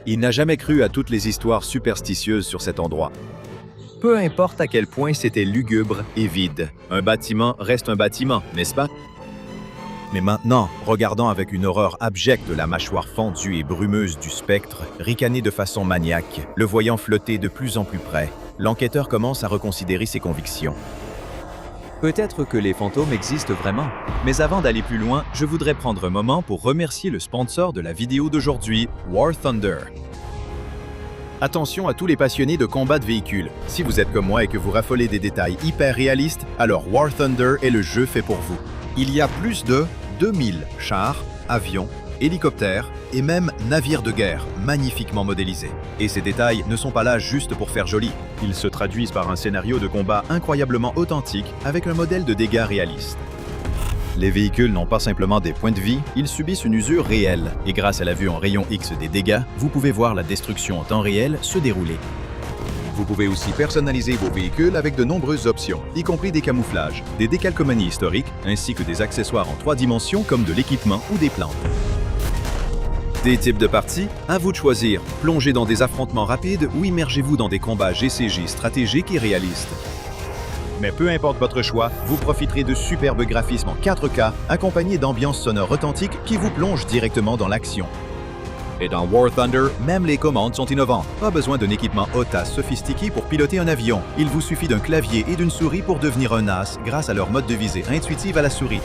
Il n'a jamais cru à toutes les histoires superstitieuses sur cet endroit. Peu importe à quel point c'était lugubre et vide, un bâtiment reste un bâtiment, n'est-ce pas? Mais maintenant, regardant avec une horreur abjecte la mâchoire fendue et brumeuse du spectre, ricaner de façon maniaque, le voyant flotter de plus en plus près, l'enquêteur commence à reconsidérer ses convictions. Peut-être que les fantômes existent vraiment, mais avant d'aller plus loin, je voudrais prendre un moment pour remercier le sponsor de la vidéo d'aujourd'hui, War Thunder. Attention à tous les passionnés de combat de véhicules. Si vous êtes comme moi et que vous raffolez des détails hyper réalistes, alors War Thunder est le jeu fait pour vous. Il y a plus de 2000 chars, avions, hélicoptères et même navires de guerre magnifiquement modélisés. Et ces détails ne sont pas là juste pour faire joli. Ils se traduisent par un scénario de combat incroyablement authentique avec un modèle de dégâts réaliste. Les véhicules n'ont pas simplement des points de vie, ils subissent une usure réelle. Et grâce à la vue en rayon X des dégâts, vous pouvez voir la destruction en temps réel se dérouler. Vous pouvez aussi personnaliser vos véhicules avec de nombreuses options, y compris des camouflages, des décalcomanies historiques, ainsi que des accessoires en 3 dimensions comme de l'équipement ou des plantes. Des types de parties, à vous de choisir. Plongez dans des affrontements rapides ou immergez-vous dans des combats GCG stratégiques et réalistes. Mais peu importe votre choix, vous profiterez de superbes graphismes en 4K accompagnés d'ambiances sonores authentiques qui vous plongent directement dans l'action. Et dans War Thunder, même les commandes sont innovantes. Pas besoin d'un équipement OTAS sophistiqué pour piloter un avion. Il vous suffit d'un clavier et d'une souris pour devenir un as grâce à leur mode de visée intuitive à la souris.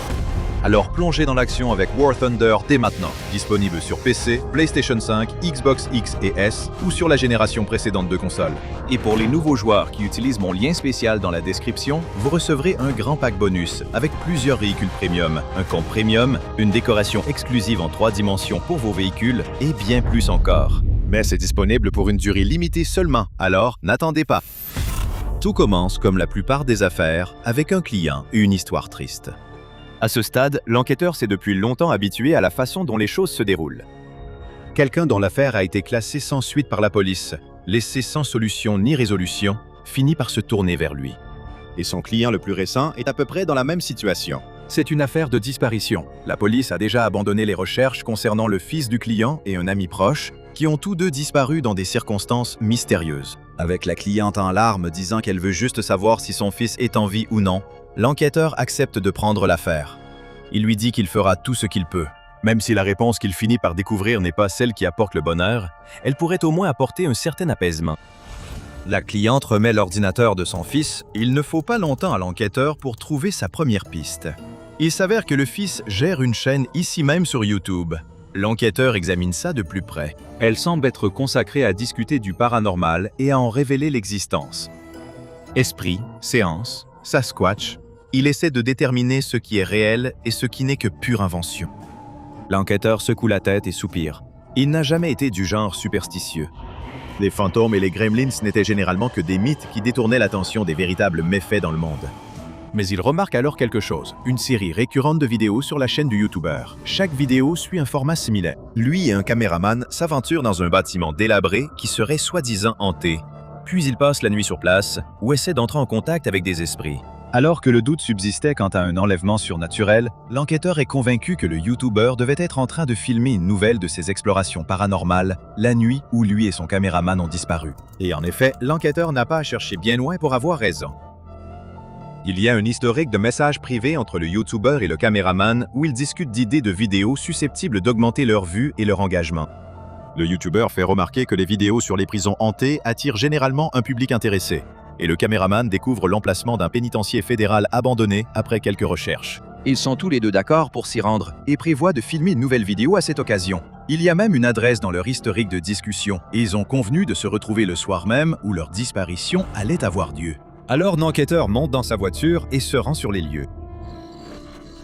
Alors plongez dans l'action avec War Thunder dès maintenant. Disponible sur PC, PlayStation 5, Xbox X et S ou sur la génération précédente de consoles. Et pour les nouveaux joueurs qui utilisent mon lien spécial dans la description, vous recevrez un grand pack bonus avec plusieurs véhicules premium, un compte premium, une décoration exclusive en 3 dimensions pour vos véhicules et bien plus encore. Mais c'est disponible pour une durée limitée seulement, alors n'attendez pas. Tout commence comme la plupart des affaires avec un client et une histoire triste. À ce stade, l'enquêteur s'est depuis longtemps habitué à la façon dont les choses se déroulent. Quelqu'un dont l'affaire a été classée sans suite par la police, laissé sans solution ni résolution, finit par se tourner vers lui. Et son client le plus récent est à peu près dans la même situation. C'est une affaire de disparition. La police a déjà abandonné les recherches concernant le fils du client et un ami proche, qui ont tous deux disparu dans des circonstances mystérieuses. Avec la cliente en larmes disant qu'elle veut juste savoir si son fils est en vie ou non, l'enquêteur accepte de prendre l'affaire. Il lui dit qu'il fera tout ce qu'il peut. Même si la réponse qu'il finit par découvrir n'est pas celle qui apporte le bonheur, elle pourrait au moins apporter un certain apaisement. La cliente remet l'ordinateur de son fils. Il ne faut pas longtemps à l'enquêteur pour trouver sa première piste. Il s'avère que le fils gère une chaîne ici même sur YouTube. L'enquêteur examine ça de plus près. Elle semble être consacrée à discuter du paranormal et à en révéler l'existence. Esprit, séance, Sasquatch, il essaie de déterminer ce qui est réel et ce qui n'est que pure invention. L'enquêteur secoue la tête et soupire. Il n'a jamais été du genre superstitieux. Les fantômes et les gremlins n'étaient généralement que des mythes qui détournaient l'attention des véritables méfaits dans le monde. Mais il remarque alors quelque chose, une série récurrente de vidéos sur la chaîne du youtubeur. Chaque vidéo suit un format similaire. Lui et un caméraman s'aventurent dans un bâtiment délabré qui serait soi-disant hanté. Puis ils passent la nuit sur place ou essaient d'entrer en contact avec des esprits. Alors que le doute subsistait quant à un enlèvement surnaturel, l'enquêteur est convaincu que le youtubeur devait être en train de filmer une nouvelle de ses explorations paranormales, la nuit où lui et son caméraman ont disparu. Et en effet, l'enquêteur n'a pas à chercher bien loin pour avoir raison. Il y a un historique de messages privés entre le youtubeur et le caméraman où ils discutent d'idées de vidéos susceptibles d'augmenter leur vue et leur engagement. Le youtubeur fait remarquer que les vidéos sur les prisons hantées attirent généralement un public intéressé. Et le caméraman découvre l'emplacement d'un pénitencier fédéral abandonné après quelques recherches. Ils sont tous les deux d'accord pour s'y rendre et prévoient de filmer une nouvelle vidéo à cette occasion. Il y a même une adresse dans leur historique de discussion et ils ont convenu de se retrouver le soir même où leur disparition allait avoir lieu. Alors l'enquêteur monte dans sa voiture et se rend sur les lieux.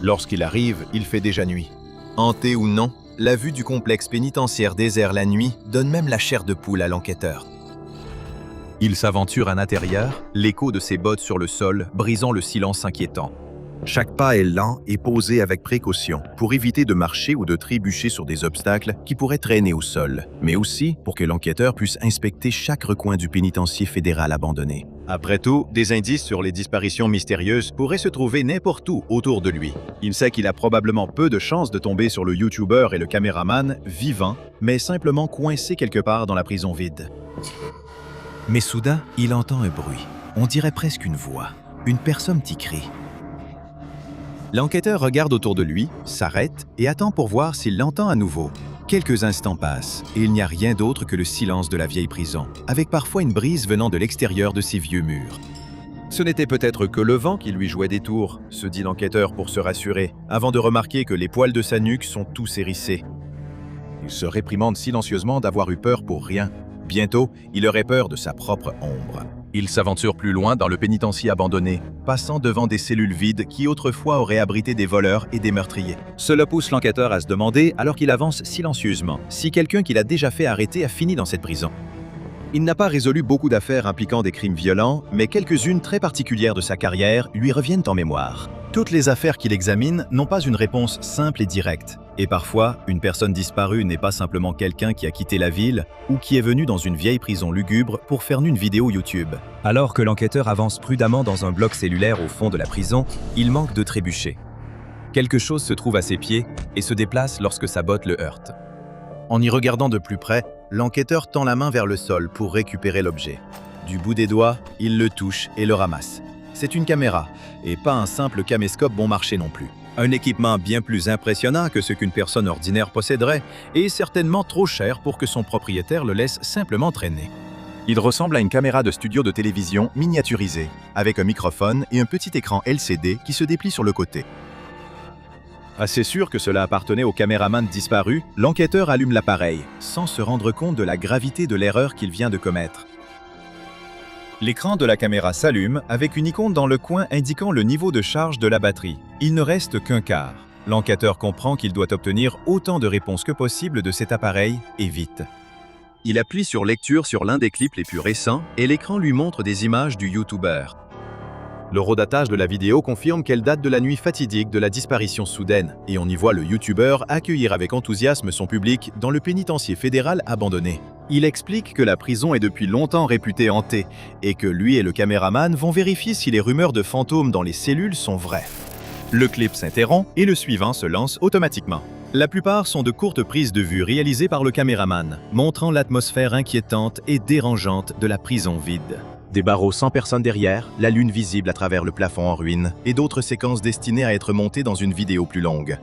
Lorsqu'il arrive, il fait déjà nuit. Hanté ou non, la vue du complexe pénitentiaire désert la nuit donne même la chair de poule à l'enquêteur. Il s'aventure à l'intérieur, l'écho de ses bottes sur le sol brisant le silence inquiétant. Chaque pas est lent et posé avec précaution pour éviter de marcher ou de trébucher sur des obstacles qui pourraient traîner au sol, mais aussi pour que l'enquêteur puisse inspecter chaque recoin du pénitencier fédéral abandonné. Après tout, des indices sur les disparitions mystérieuses pourraient se trouver n'importe où autour de lui. Il sait qu'il a probablement peu de chances de tomber sur le YouTuber et le caméraman vivant, mais simplement coincé quelque part dans la prison vide. Mais soudain, il entend un bruit. On dirait presque une voix. Une personne qui crie. L'enquêteur regarde autour de lui, s'arrête et attend pour voir s'il l'entend à nouveau. Quelques instants passent et il n'y a rien d'autre que le silence de la vieille prison, avec parfois une brise venant de l'extérieur de ses vieux murs. Ce n'était peut-être que le vent qui lui jouait des tours, se dit l'enquêteur pour se rassurer, avant de remarquer que les poils de sa nuque sont tous hérissés. Il se réprimande silencieusement d'avoir eu peur pour rien. Bientôt, il aurait peur de sa propre ombre. Il s'aventure plus loin dans le pénitencier abandonné, passant devant des cellules vides qui autrefois auraient abrité des voleurs et des meurtriers. Cela pousse l'enquêteur à se demander, alors qu'il avance silencieusement, si quelqu'un qu'il a déjà fait arrêter a fini dans cette prison. Il n'a pas résolu beaucoup d'affaires impliquant des crimes violents, mais quelques-unes très particulières de sa carrière lui reviennent en mémoire. Toutes les affaires qu'il examine n'ont pas une réponse simple et directe. Et parfois, une personne disparue n'est pas simplement quelqu'un qui a quitté la ville ou qui est venu dans une vieille prison lugubre pour faire une vidéo YouTube. Alors que l'enquêteur avance prudemment dans un bloc cellulaire au fond de la prison, il manque de trébucher. Quelque chose se trouve à ses pieds et se déplace lorsque sa botte le heurte. En y regardant de plus près, l'enquêteur tend la main vers le sol pour récupérer l'objet. Du bout des doigts, il le touche et le ramasse. C'est une caméra, et pas un simple caméscope bon marché non plus. Un équipement bien plus impressionnant que ce qu'une personne ordinaire posséderait, et certainement trop cher pour que son propriétaire le laisse simplement traîner. Il ressemble à une caméra de studio de télévision miniaturisée, avec un microphone et un petit écran LCD qui se déplie sur le côté. Assez sûr que cela appartenait au caméraman disparu, l'enquêteur allume l'appareil, sans se rendre compte de la gravité de l'erreur qu'il vient de commettre. L'écran de la caméra s'allume avec une icône dans le coin indiquant le niveau de charge de la batterie. Il ne reste qu'un quart. L'enquêteur comprend qu'il doit obtenir autant de réponses que possible de cet appareil, et vite. Il appuie sur lecture sur l'un des clips les plus récents et l'écran lui montre des images du YouTuber. L'horodatage de la vidéo confirme qu'elle date de la nuit fatidique de la disparition soudaine, et on y voit le YouTuber accueillir avec enthousiasme son public dans le pénitencier fédéral abandonné. Il explique que la prison est depuis longtemps réputée hantée, et que lui et le caméraman vont vérifier si les rumeurs de fantômes dans les cellules sont vraies. Le clip s'interrompt et le suivant se lance automatiquement. La plupart sont de courtes prises de vue réalisées par le caméraman, montrant l'atmosphère inquiétante et dérangeante de la prison vide. Des barreaux sans personne derrière, la lune visible à travers le plafond en ruine, et d'autres séquences destinées à être montées dans une vidéo plus longue.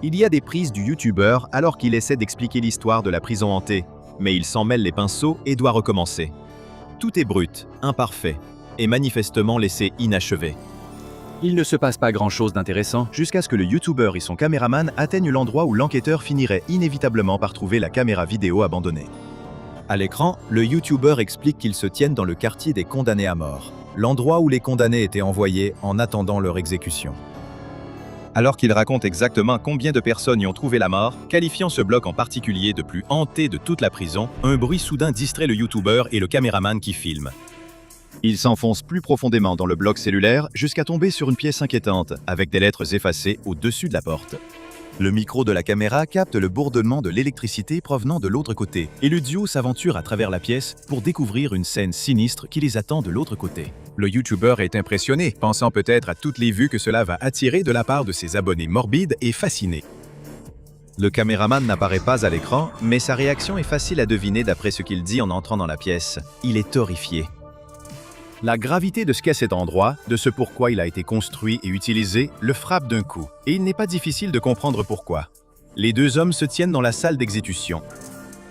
Il y a des prises du YouTuber alors qu'il essaie d'expliquer l'histoire de la prison hantée, mais il s'en mêle les pinceaux et doit recommencer. Tout est brut, imparfait, et manifestement laissé inachevé. Il ne se passe pas grand-chose d'intéressant jusqu'à ce que le YouTuber et son caméraman atteignent l'endroit où l'enquêteur finirait inévitablement par trouver la caméra vidéo abandonnée. À l'écran, le YouTuber explique qu'ils se tiennent dans le quartier des condamnés à mort, l'endroit où les condamnés étaient envoyés en attendant leur exécution. Alors qu'il raconte exactement combien de personnes y ont trouvé la mort, qualifiant ce bloc en particulier de plus hanté de toute la prison, un bruit soudain distrait le YouTuber et le caméraman qui filme. Il s'enfonce plus profondément dans le bloc cellulaire jusqu'à tomber sur une pièce inquiétante, avec des lettres effacées au-dessus de la porte. Le micro de la caméra capte le bourdonnement de l'électricité provenant de l'autre côté, et le duo s'aventure à travers la pièce pour découvrir une scène sinistre qui les attend de l'autre côté. Le YouTuber est impressionné, pensant peut-être à toutes les vues que cela va attirer de la part de ses abonnés morbides et fascinés. Le caméraman n'apparaît pas à l'écran, mais sa réaction est facile à deviner d'après ce qu'il dit en entrant dans la pièce. Il est horrifié. La gravité de ce qu'est cet endroit, de ce pourquoi il a été construit et utilisé, le frappe d'un coup, et il n'est pas difficile de comprendre pourquoi. Les deux hommes se tiennent dans la salle d'exécution.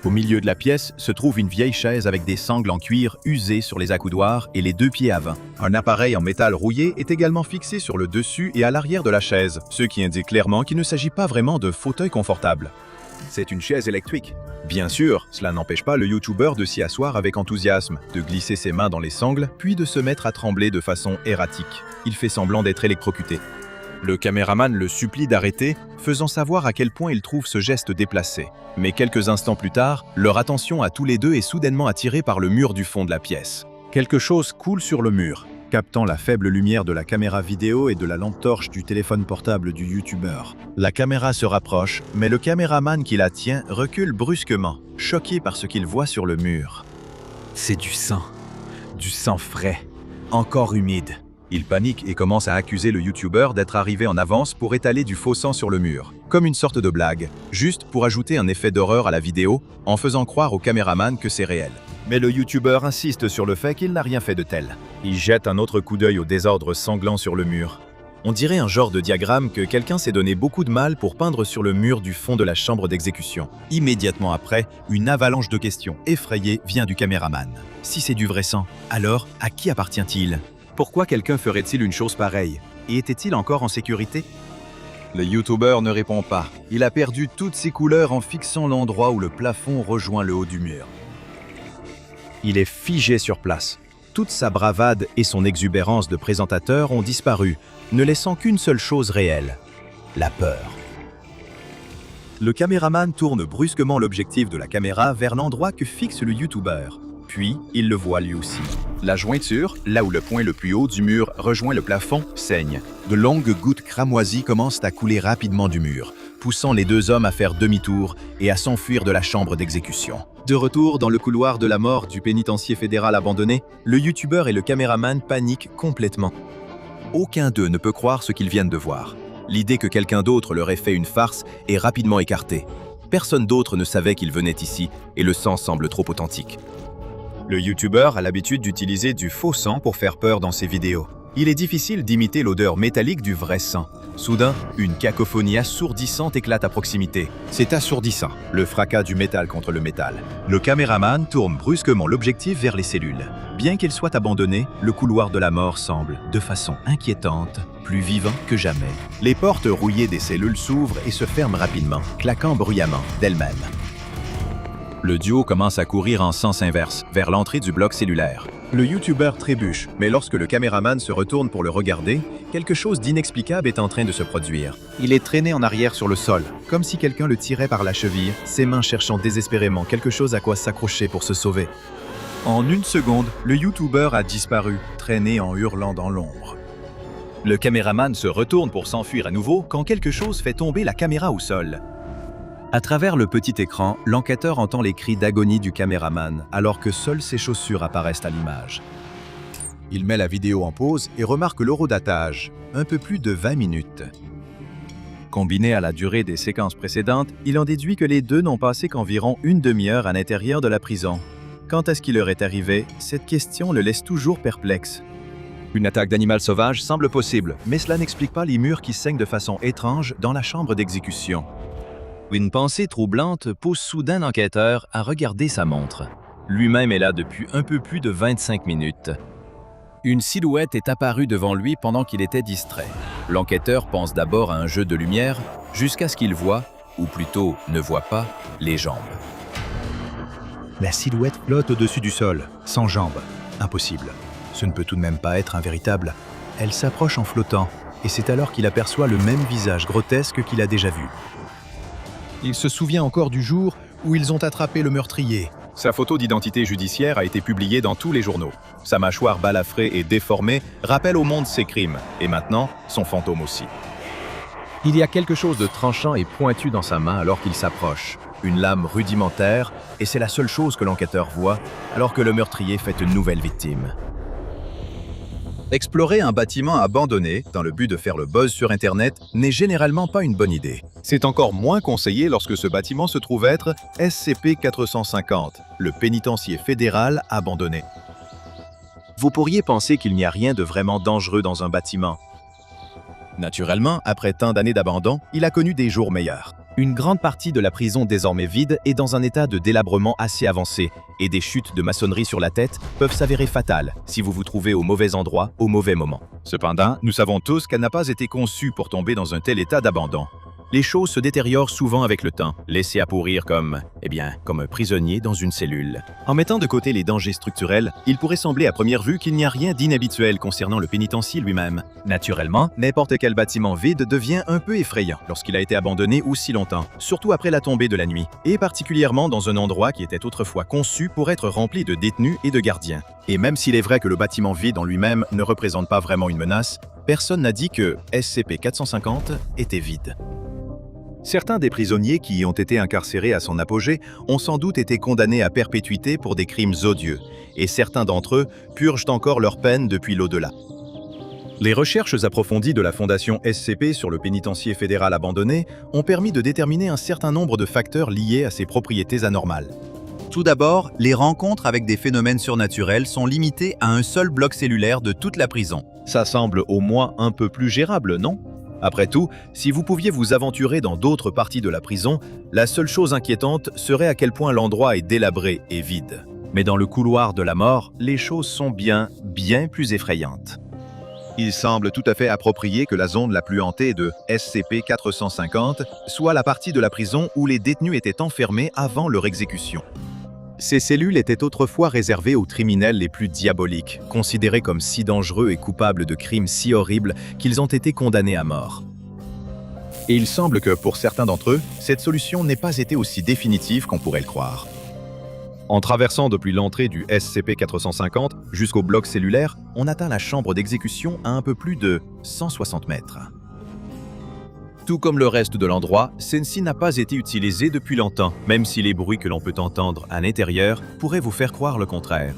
Au milieu de la pièce se trouve une vieille chaise avec des sangles en cuir usées sur les accoudoirs et les deux pieds à vent. Un appareil en métal rouillé est également fixé sur le dessus et à l'arrière de la chaise, ce qui indique clairement qu'il ne s'agit pas vraiment de fauteuil confortable. C'est une chaise électrique. Bien sûr, cela n'empêche pas le YouTuber de s'y asseoir avec enthousiasme, de glisser ses mains dans les sangles, puis de se mettre à trembler de façon erratique. Il fait semblant d'être électrocuté. Le caméraman le supplie d'arrêter, faisant savoir à quel point il trouve ce geste déplacé. Mais quelques instants plus tard, leur attention à tous les deux est soudainement attirée par le mur du fond de la pièce. Quelque chose coule sur le mur. captant la faible lumière de la caméra vidéo et de la lampe torche du téléphone portable du youtubeur. La caméra se rapproche, mais le caméraman qui la tient recule brusquement, choqué par ce qu'il voit sur le mur. C'est du sang frais, encore humide. Il panique et commence à accuser le youtubeur d'être arrivé en avance pour étaler du faux sang sur le mur, comme une sorte de blague, juste pour ajouter un effet d'horreur à la vidéo en faisant croire au caméraman que c'est réel. Mais le youtubeur insiste sur le fait qu'il n'a rien fait de tel. Il jette un autre coup d'œil au désordre sanglant sur le mur. On dirait un genre de diagramme que quelqu'un s'est donné beaucoup de mal pour peindre sur le mur du fond de la chambre d'exécution. Immédiatement après, une avalanche de questions effrayées vient du caméraman. Si c'est du vrai sang, alors à qui appartient-il? Pourquoi quelqu'un ferait-il une chose pareille? Et était-il encore en sécurité? Le youtubeur ne répond pas. Il a perdu toutes ses couleurs en fixant l'endroit où le plafond rejoint le haut du mur. Il est figé sur place. Toute sa bravade et son exubérance de présentateur ont disparu, ne laissant qu'une seule chose réelle, la peur. Le caméraman tourne brusquement l'objectif de la caméra vers l'endroit que fixe le youtubeur. Puis, il le voit lui aussi. La jointure, là où le point le plus haut du mur rejoint le plafond, saigne. De longues gouttes cramoisies commencent à couler rapidement du mur, poussant les deux hommes à faire demi-tour et à s'enfuir de la chambre d'exécution. De retour dans le couloir de la mort du pénitencier fédéral abandonné, le youtubeur et le caméraman paniquent complètement. Aucun d'eux ne peut croire ce qu'ils viennent de voir. L'idée que quelqu'un d'autre leur ait fait une farce est rapidement écartée. Personne d'autre ne savait qu'il venait ici et le sang semble trop authentique. Le youtubeur a l'habitude d'utiliser du faux sang pour faire peur dans ses vidéos. Il est difficile d'imiter l'odeur métallique du vrai sang. Soudain, une cacophonie assourdissante éclate à proximité. C'est assourdissant, le fracas du métal contre le métal. Le caméraman tourne brusquement l'objectif vers les cellules. Bien qu'il soit abandonné, le couloir de la mort semble, de façon inquiétante, plus vivant que jamais. Les portes rouillées des cellules s'ouvrent et se ferment rapidement, claquant bruyamment d'elles-mêmes. Le duo commence à courir en sens inverse, vers l'entrée du bloc cellulaire. Le youtubeur trébuche, mais lorsque le caméraman se retourne pour le regarder, quelque chose d'inexplicable est en train de se produire. Il est traîné en arrière sur le sol, comme si quelqu'un le tirait par la cheville, ses mains cherchant désespérément quelque chose à quoi s'accrocher pour se sauver. En une seconde, le youtubeur a disparu, traîné en hurlant dans l'ombre. Le caméraman se retourne pour s'enfuir à nouveau quand quelque chose fait tomber la caméra au sol. À travers le petit écran, l'enquêteur entend les cris d'agonie du caméraman, alors que seules ses chaussures apparaissent à l'image. Il met la vidéo en pause et remarque l'horodatage, un peu plus de 20 minutes. Combiné à la durée des séquences précédentes, il en déduit que les deux n'ont passé qu'environ une demi-heure à l'intérieur de la prison. Quant à ce qui leur est arrivé, cette question le laisse toujours perplexe. Une attaque d'animal sauvage semble possible, mais cela n'explique pas les murs qui saignent de façon étrange dans la chambre d'exécution. Une pensée troublante pousse soudain l'enquêteur à regarder sa montre. Lui-même est là depuis un peu plus de 25 minutes. Une silhouette est apparue devant lui pendant qu'il était distrait. L'enquêteur pense d'abord à un jeu de lumière jusqu'à ce qu'il voit, ou plutôt ne voit pas, les jambes. La silhouette flotte au-dessus du sol, sans jambes. Impossible. Ce ne peut tout de même pas être un véritable. Elle s'approche en flottant, et c'est alors qu'il aperçoit le même visage grotesque qu'il a déjà vu. Il se souvient encore du jour où ils ont attrapé le meurtrier. Sa photo d'identité judiciaire a été publiée dans tous les journaux. Sa mâchoire balafrée et déformée rappelle au monde ses crimes, et maintenant, son fantôme aussi. Il y a quelque chose de tranchant et pointu dans sa main alors qu'il s'approche. Une lame rudimentaire, et c'est la seule chose que l'enquêteur voit, alors que le meurtrier fait une nouvelle victime. Explorer un bâtiment abandonné dans le but de faire le buzz sur Internet n'est généralement pas une bonne idée. C'est encore moins conseillé lorsque ce bâtiment se trouve être SCP-450, le pénitencier fédéral abandonné. Vous pourriez penser qu'il n'y a rien de vraiment dangereux dans un bâtiment. Naturellement, après tant d'années d'abandon, il a connu des jours meilleurs. Une grande partie de la prison désormais vide est dans un état de délabrement assez avancé, et des chutes de maçonnerie sur la tête peuvent s'avérer fatales si vous vous trouvez au mauvais endroit au mauvais moment. Cependant, nous savons tous qu'elle n'a pas été conçue pour tomber dans un tel état d'abandon. les choses se détériorent souvent avec le temps, laissés à pourrir comme un prisonnier dans une cellule. En mettant de côté les dangers structurels, il pourrait sembler à première vue qu'il n'y a rien d'inhabituel concernant le pénitencier lui-même. Naturellement, n'importe quel bâtiment vide devient un peu effrayant lorsqu'il a été abandonné aussi longtemps, surtout après la tombée de la nuit, et particulièrement dans un endroit qui était autrefois conçu pour être rempli de détenus et de gardiens. Et même s'il est vrai que le bâtiment vide en lui-même ne représente pas vraiment une menace, personne n'a dit que SCP-450 était vide. Certains des prisonniers qui y ont été incarcérés à son apogée ont sans doute été condamnés à perpétuité pour des crimes odieux, et certains d'entre eux purgent encore leur peine depuis l'au-delà. Les recherches approfondies de la Fondation SCP sur le pénitencier fédéral abandonné ont permis de déterminer un certain nombre de facteurs liés à ses propriétés anormales. Tout d'abord, les rencontres avec des phénomènes surnaturels sont limitées à un seul bloc cellulaire de toute la prison. Ça semble au moins un peu plus gérable, non ? Après tout, si vous pouviez vous aventurer dans d'autres parties de la prison, la seule chose inquiétante serait à quel point l'endroit est délabré et vide. Mais dans le couloir de la mort, les choses sont bien plus effrayantes. Il semble tout à fait approprié que la zone la plus hantée de SCP-450 soit la partie de la prison où les détenus étaient enfermés avant leur exécution. Ces cellules étaient autrefois réservées aux criminels les plus diaboliques, considérés comme si dangereux et coupables de crimes si horribles qu'ils ont été condamnés à mort. Et il semble que, pour certains d'entre eux, cette solution n'ait pas été aussi définitive qu'on pourrait le croire. En traversant depuis l'entrée du SCP-450 jusqu'au bloc cellulaire, on atteint la chambre d'exécution à un peu plus de 160 mètres. Tout comme le reste de l'endroit, celle-ci n'a pas été utilisée depuis longtemps, même si les bruits que l'on peut entendre à l'intérieur pourraient vous faire croire le contraire.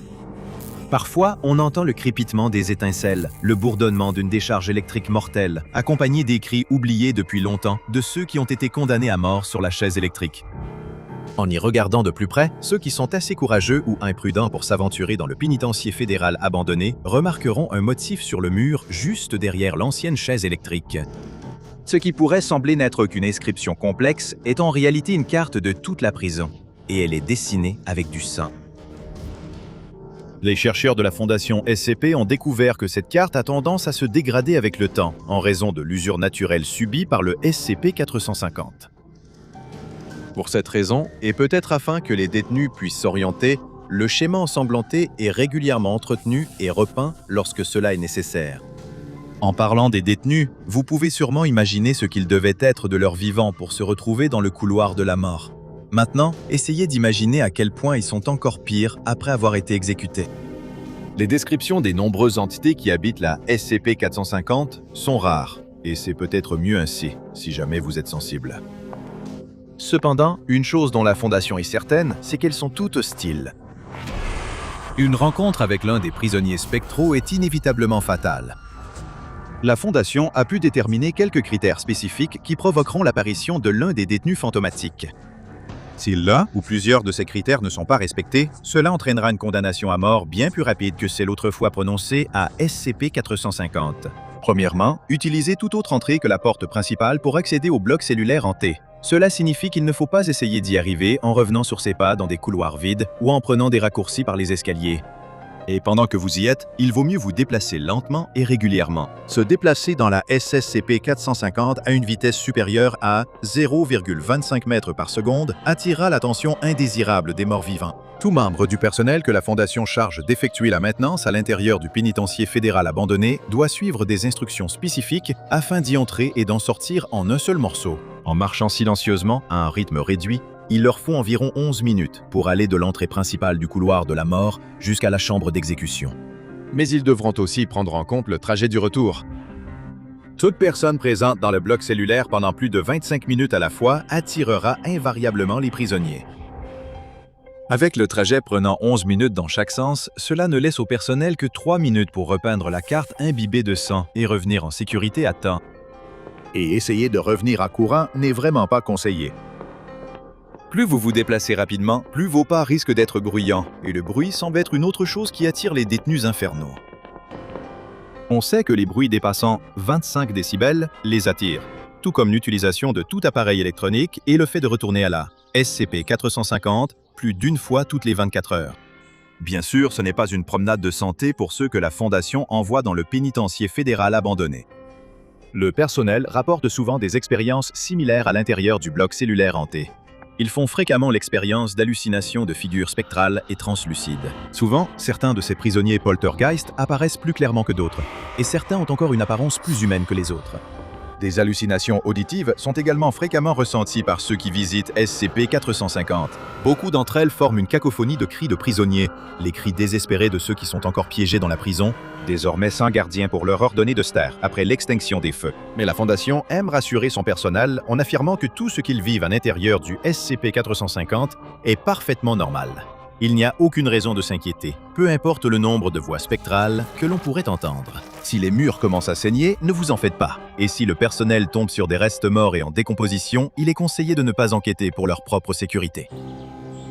Parfois, on entend le crépitement des étincelles, le bourdonnement d'une décharge électrique mortelle, accompagné des cris oubliés depuis longtemps de ceux qui ont été condamnés à mort sur la chaise électrique. En y regardant de plus près, ceux qui sont assez courageux ou imprudents pour s'aventurer dans le pénitencier fédéral abandonné remarqueront un motif sur le mur juste derrière l'ancienne chaise électrique. Ce qui pourrait sembler n'être qu'une inscription complexe est en réalité une carte de toute la prison, et elle est dessinée avec du sang. Les chercheurs de la Fondation SCP ont découvert que cette carte a tendance à se dégrader avec le temps, en raison de l'usure naturelle subie par le SCP-450. Pour cette raison, et peut-être afin que les détenus puissent s'orienter, le schéma ensanglanté est régulièrement entretenu et repeint lorsque cela est nécessaire. En parlant des détenus, vous pouvez sûrement imaginer ce qu'ils devaient être de leur vivant pour se retrouver dans le couloir de la mort. Maintenant, essayez d'imaginer à quel point ils sont encore pires après avoir été exécutés. Les descriptions des nombreuses entités qui habitent la SCP-450 sont rares, et c'est peut-être mieux ainsi, si jamais vous êtes sensible. Cependant, une chose dont la Fondation est certaine, c'est qu'elles sont toutes hostiles. Une rencontre avec l'un des prisonniers spectraux est inévitablement fatale. La Fondation a pu déterminer quelques critères spécifiques qui provoqueront l'apparition de l'un des détenus fantomatiques. Si l'un ou plusieurs de ces critères ne sont pas respectés, cela entraînera une condamnation à mort bien plus rapide que celle autrefois prononcée à SCP-450. Premièrement, utilisez toute autre entrée que la porte principale pour accéder au bloc cellulaire hanté. Cela signifie qu'il ne faut pas essayer d'y arriver en revenant sur ses pas dans des couloirs vides ou en prenant des raccourcis par les escaliers. Et pendant que vous y êtes, il vaut mieux vous déplacer lentement et régulièrement. Se déplacer dans la SCP-450 à une vitesse supérieure à 0,25 mètres par seconde attirera l'attention indésirable des morts-vivants. Tout membre du personnel que la Fondation charge d'effectuer la maintenance à l'intérieur du pénitencier fédéral abandonné doit suivre des instructions spécifiques afin d'y entrer et d'en sortir en un seul morceau. En marchant silencieusement à un rythme réduit, il leur faut environ 11 minutes pour aller de l'entrée principale du couloir de la mort jusqu'à la chambre d'exécution. Mais ils devront aussi prendre en compte le trajet du retour. Toute personne présente dans le bloc cellulaire pendant plus de 25 minutes à la fois attirera invariablement les prisonniers. Avec le trajet prenant 11 minutes dans chaque sens, cela ne laisse au personnel que 3 minutes pour repeindre la carte imbibée de sang et revenir en sécurité à temps. Et essayer de revenir à courant n'est vraiment pas conseillé. Plus vous vous déplacez rapidement, plus vos pas risquent d'être bruyants, et le bruit semble être une autre chose qui attire les détenus infernaux. On sait que les bruits dépassant 25 décibels les attirent, tout comme l'utilisation de tout appareil électronique et le fait de retourner à la SCP-450 plus d'une fois toutes les 24 heures. Bien sûr, ce n'est pas une promenade de santé pour ceux que la Fondation envoie dans le pénitencier fédéral abandonné. Le personnel rapporte souvent des expériences similaires à l'intérieur du bloc cellulaire hanté. Ils font fréquemment l'expérience d'hallucinations de figures spectrales et translucides. Souvent, certains de ces prisonniers poltergeist apparaissent plus clairement que d'autres, et certains ont encore une apparence plus humaine que les autres. Des hallucinations auditives sont également fréquemment ressenties par ceux qui visitent SCP-450. Beaucoup d'entre elles forment une cacophonie de cris de prisonniers, les cris désespérés de ceux qui sont encore piégés dans la prison, désormais sans gardien pour leur ordonner de se taire après l'extinction des feux. Mais la Fondation aime rassurer son personnel en affirmant que tout ce qu'ils vivent à l'intérieur du SCP-450 est parfaitement normal. Il n'y a aucune raison de s'inquiéter, peu importe le nombre de voix spectrales que l'on pourrait entendre. Si les murs commencent à saigner, ne vous en faites pas. Et si le personnel tombe sur des restes morts et en décomposition, il est conseillé de ne pas enquêter pour leur propre sécurité.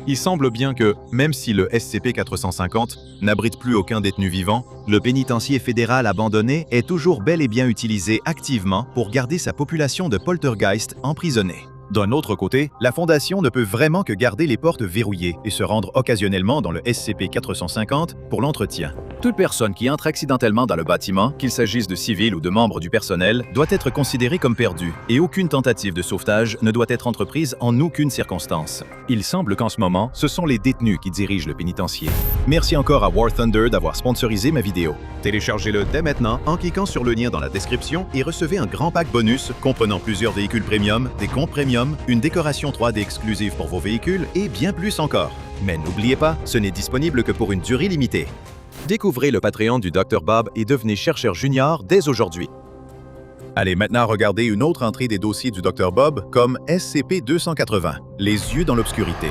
Il semble bien que, même si le SCP-450 n'abrite plus aucun détenu vivant, le pénitencier fédéral abandonné est toujours bel et bien utilisé activement pour garder sa population de poltergeist emprisonnés. D'un autre côté, la Fondation ne peut vraiment que garder les portes verrouillées et se rendre occasionnellement dans le SCP-450 pour l'entretien. Toute personne qui entre accidentellement dans le bâtiment, qu'il s'agisse de civils ou de membres du personnel, doit être considérée comme perdue et aucune tentative de sauvetage ne doit être entreprise en aucune circonstance. Il semble qu'en ce moment, ce sont les détenus qui dirigent le pénitencier. Merci encore à War Thunder d'avoir sponsorisé ma vidéo. Téléchargez-le dès maintenant en cliquant sur le lien dans la description et recevez un grand pack bonus comprenant plusieurs véhicules premium, des comptes premium, une décoration 3D exclusive pour vos véhicules et bien plus encore. Mais n'oubliez pas, ce n'est disponible que pour une durée limitée. Découvrez le Patreon du Dr Bob et devenez chercheur junior dès aujourd'hui. Allez maintenant regarder une autre entrée des dossiers du Dr Bob comme SCP-280, les yeux dans l'obscurité.